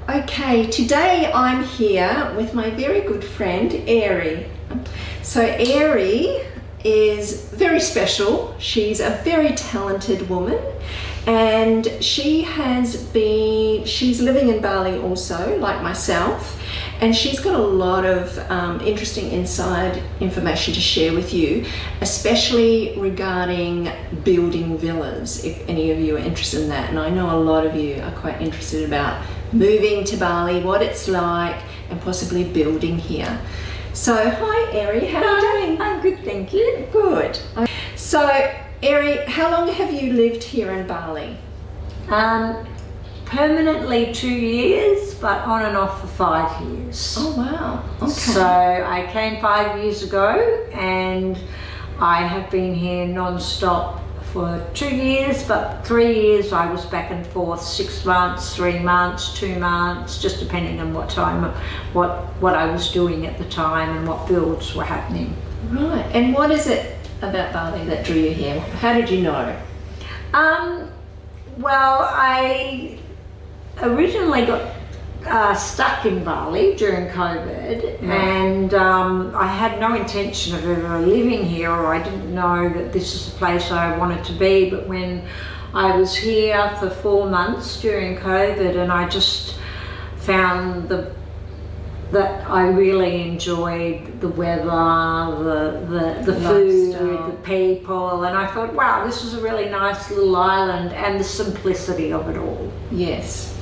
Okay, today I'm here with my very good friend, Airy. So Airy is very special. She's a very talented woman, and she's living in Bali also, like myself, and she's got a lot of interesting inside information to share with you, especially regarding building villas, if any of you are interested in that. And I know a lot of you are quite interested about moving to Bali, what it's like, and possibly building here. So, hi Airy, how are you doing? I'm good, thank you. Good. So, Airy, how long have you lived here in Bali? Permanently 2 years, but on and off for 5 years. Oh wow, okay. So I came 5 years ago and I have been here non-stop for 2 years, but 3 years I was back and forth, 6 months, 3 months, 2 months, just depending on what time, what I was doing at the time and what builds were happening. Right, and what is it about Bali that drew you here? How did you know? Well, I originally got stuck in Bali during COVID, and I had no intention of ever living here, or I didn't know that this is the place I wanted to be. But when I was here for 4 months during COVID, and I just found that I really enjoyed the weather, the food, the people, and I thought, wow, this is a really nice little island, and the simplicity of it all. Yes.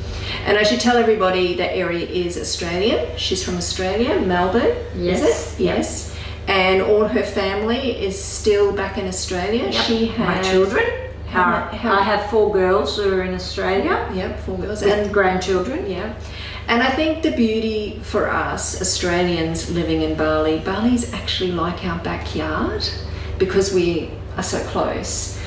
And I should tell everybody that Airy is Australian. She's from Australia, Melbourne, Yes. is it? Yes. And all her family is still back in Australia. Yep. She has My children. I have 4 girls who are in Australia. Yep, 4 girls. And grandchildren. Yeah. And I think the beauty for us Australians living in Bali, Bali's actually like our backyard because we are so close.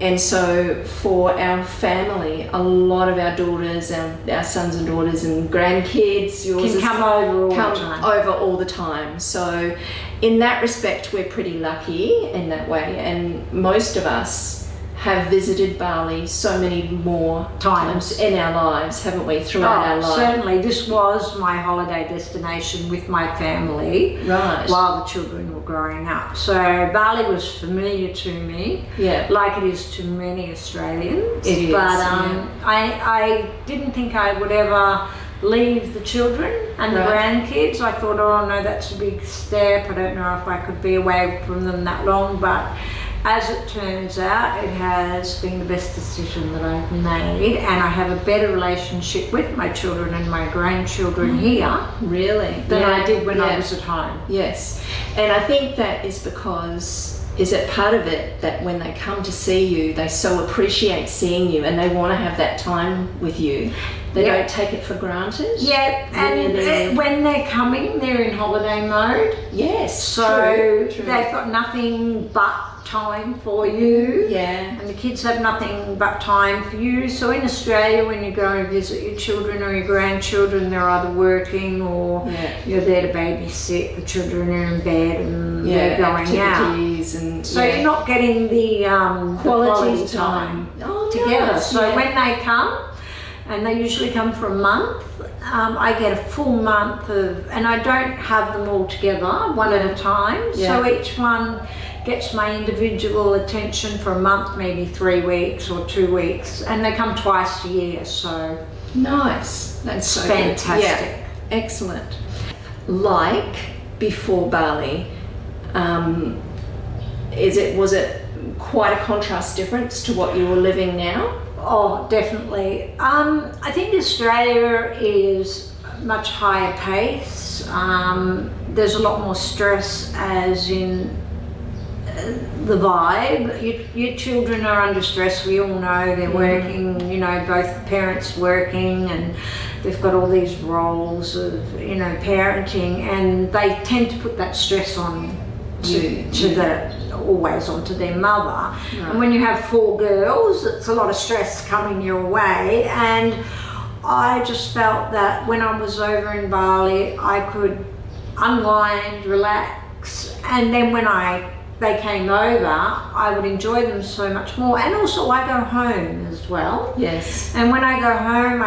And so for our family, a lot of our daughters, our sons and daughters and grandkids, Can come over all the time. So in that respect, we're pretty lucky in that way. And most of us have visited Bali so many more times in our lives, haven't we, throughout our life? Certainly. This was my holiday destination with my family, right, while the children were growing up. So Bali was familiar to me, like it is to many Australians. It is, but I didn't think I would ever leave the children and the grandkids. I thought, oh no, that's a big step. I don't know if I could be away from them that long, but as it turns out, it has been the best decision that I've made, and I have a better relationship with my children and my grandchildren here, really, than I did when I was at home. Yes, and I think that is because, is it part of it that when they come to see you, they so appreciate seeing you and they want to have that time with you. They don't take it for granted. Yeah, and when they're coming, they're in holiday mode. Yes, so true. They've got nothing but time for you, and the kids have nothing but time for you. So in Australia, when you go and visit your children or your grandchildren, they're either working or you're there to babysit. The children are in bed and they're going activities out, and so you're not getting the quality time together. Nice. So when they come, and they usually come for a month, I get a full month of, and I don't have them all together one at a time. So each one gets my individual attention for a month, maybe 3 weeks or 2 weeks, and they come twice a year. So nice. That's so fantastic. Yeah. Excellent. Like before Bali, was it quite a contrast difference to what you were living now? Oh, definitely. I think Australia is much higher pace. There's a lot more stress, as in the vibe. Your children are under stress. We all know they're working, you know, both parents working, and they've got all these roles of, you know, parenting, and they tend to put that stress on always onto their mother. And when you have 4 girls, it's a lot of stress coming your way. And I just felt that when I was over in Bali, I could unwind, relax, and then when I they came over, I would enjoy them so much more. And also I go home as well. Yes. And when I go home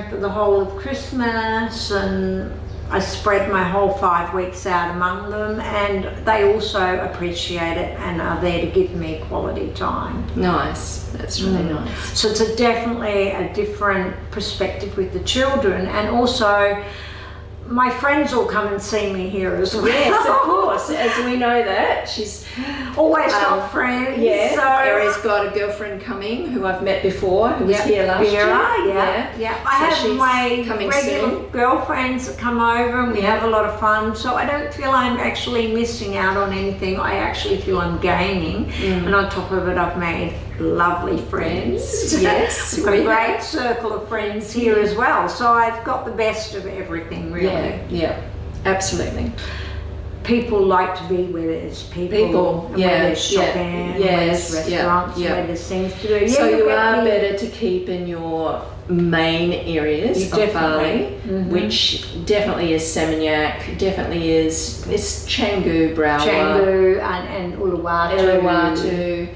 for the whole of Christmas, and I spread my whole 5 weeks out among them, and they also appreciate it and are there to give me quality time. Nice. That's really nice. So it's definitely a different perspective with the children, and also my friends all come and see me here as well. Yes, of course. As we know that she's always got friends. Yeah. So Ari's got a girlfriend coming who I've met before, who was here last year. Yeah. I have my regular girlfriends that come over, and we have a lot of fun. So I don't feel I'm actually missing out on anything. I actually feel I'm gaining. And on top of it, I've made lovely friends. Yes. I've got a great circle of friends here as well. So I've got the best of everything, really. Yeah, absolutely. People like to be where there's people and where there's shopping, where there's restaurants, where there's things to do. So you are better to keep in your main areas of Bali, which definitely is Seminyak, definitely is Canggu, Brawa, and Uluwatu.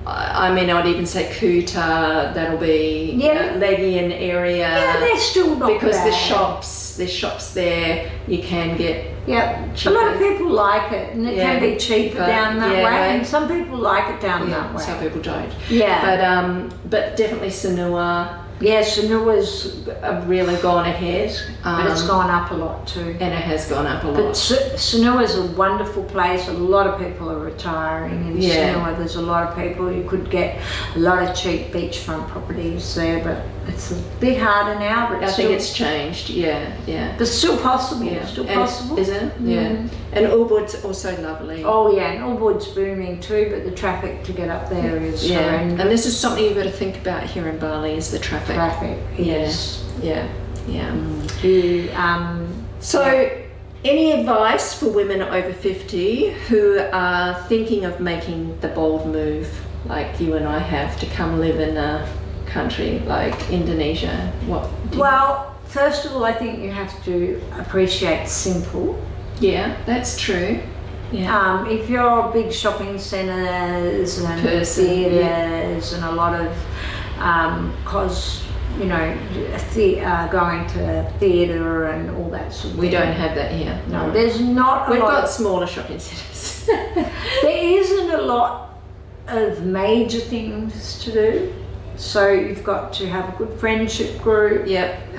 I mean, I'd even say Kuta, that'll be Legian area. Yeah, they're still not because bad. there's shops there. You can get a lot of people like it, and it can be cheaper down that way. And some people like it down that way. Some people don't. Yeah, but definitely Sanua. Yes, Sanua's really gone ahead. But it's gone up a lot too. And it has gone up a lot. But Sanua's a wonderful place. A lot of people are retiring in Sanua. There's a lot of people. You could get a lot of cheap beachfront properties there, but it's a bit harder now. But I think it's changed. Yeah. But still possible. Yeah. Still possible. Is it? Yeah. And Ubud's also lovely. Oh yeah, and Ubud's booming too, but the traffic to get up there is horrendous. And this is something you've got to think about here in Bali, is the traffic. Yes. Yeah. So any advice for women over 50 who are thinking of making the bold move, like you and I have, to come live in a country like Indonesia? First of all, I think you have to appreciate simple. Yeah, that's true. Yeah. If you're big shopping centres and theatres and a lot of going to theatre and all that sort of We thing. don't have that here. No, there's not. We've got smaller shopping centres. There isn't a lot of major things to do. So you've got to have a good friendship group. Yep.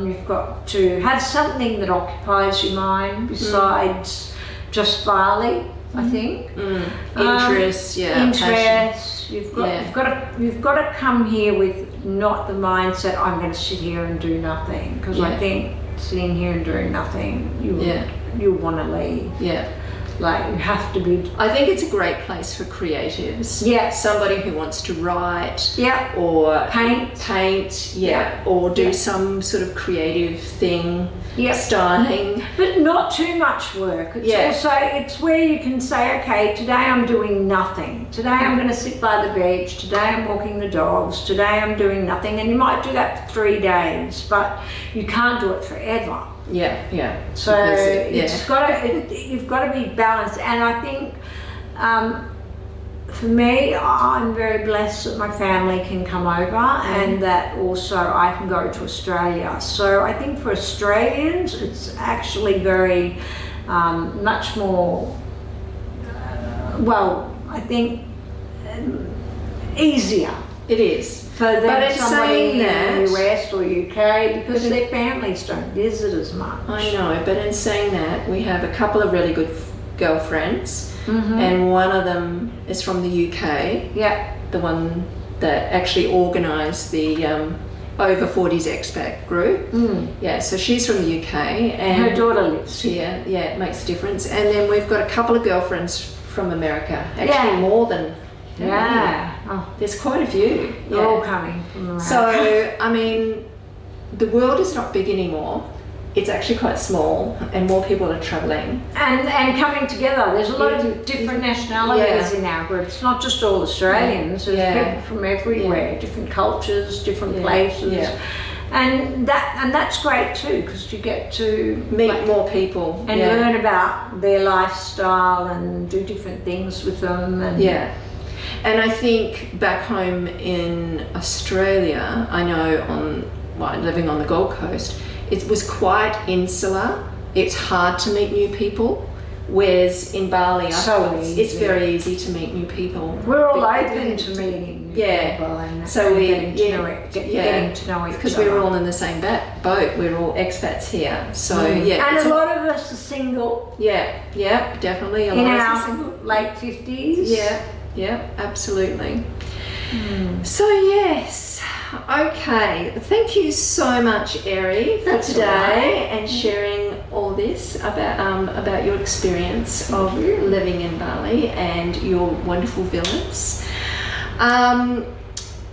You've got to have something that occupies your mind besides just Bali, I think. Interests, Interests. You've got to come here with not the mindset I'm going to sit here and do nothing, because I think sitting here and doing nothing, you want to leave. Yeah. Like, you have to be. I think it's a great place for creatives. Yeah. Somebody who wants to write. Yeah. Or paint. Yeah. Or do some sort of creative thing. Yeah. Styling. But not too much work. It's also, it's where you can say, okay, today I'm doing nothing. Today I'm going to sit by the beach. Today I'm walking the dogs. Today I'm doing nothing. And you might do that for 3 days, but you can't do it forever. Yeah. So you've got to be balanced, and I think for me, I'm very blessed that my family can come over, and that also I can go to Australia. So I think for Australians, it's actually very much more. I think easier. It is. For them, somebody in the US or UK, because their families don't visit as much. I know, but in saying that, we have a couple of really good girlfriends, and one of them is from the UK. Yeah. The one that actually organised the over 40s expat group. Yeah, so she's from the UK, and her daughter lives here. Yeah, it makes a difference. And then we've got a couple of girlfriends from America. Actually, more than. There's quite a few. They're all coming from around. So, I mean, the world is not big anymore. It's actually quite small, and more people are travelling. And coming together. There's a lot of different nationalities in our group. It's not just all Australians. There's people from everywhere, different cultures, different places. And that's great too, because you get to Meet more people. and learn about their lifestyle and do different things with them. And Yeah. And I think back home in Australia, I know living on the Gold Coast, it was quite insular. It's hard to meet new people. Whereas in Bali, it's very easy to meet new people. We're all open to meeting people. And getting to know each other. Because we're all in the same boat. We're all expats here. So yeah. And a lot of us are single. Yeah, definitely. A in lot of us our are single. late 50s. Yeah, absolutely. So yes, okay. Thank you so much, Eri, for today and sharing all this about your experience of living in Bali and your wonderful villas.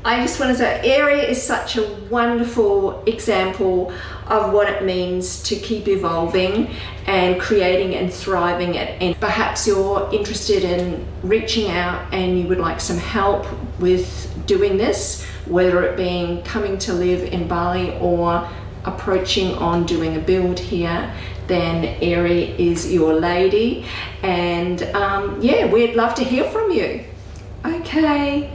I just want to say, Eri is such a wonderful example of what it means to keep evolving and creating and thriving and perhaps you're interested in reaching out and you would like some help with doing this, whether it being coming to live in Bali or approaching on doing a build here, then Eri is your lady. And we'd love to hear from you. Okay.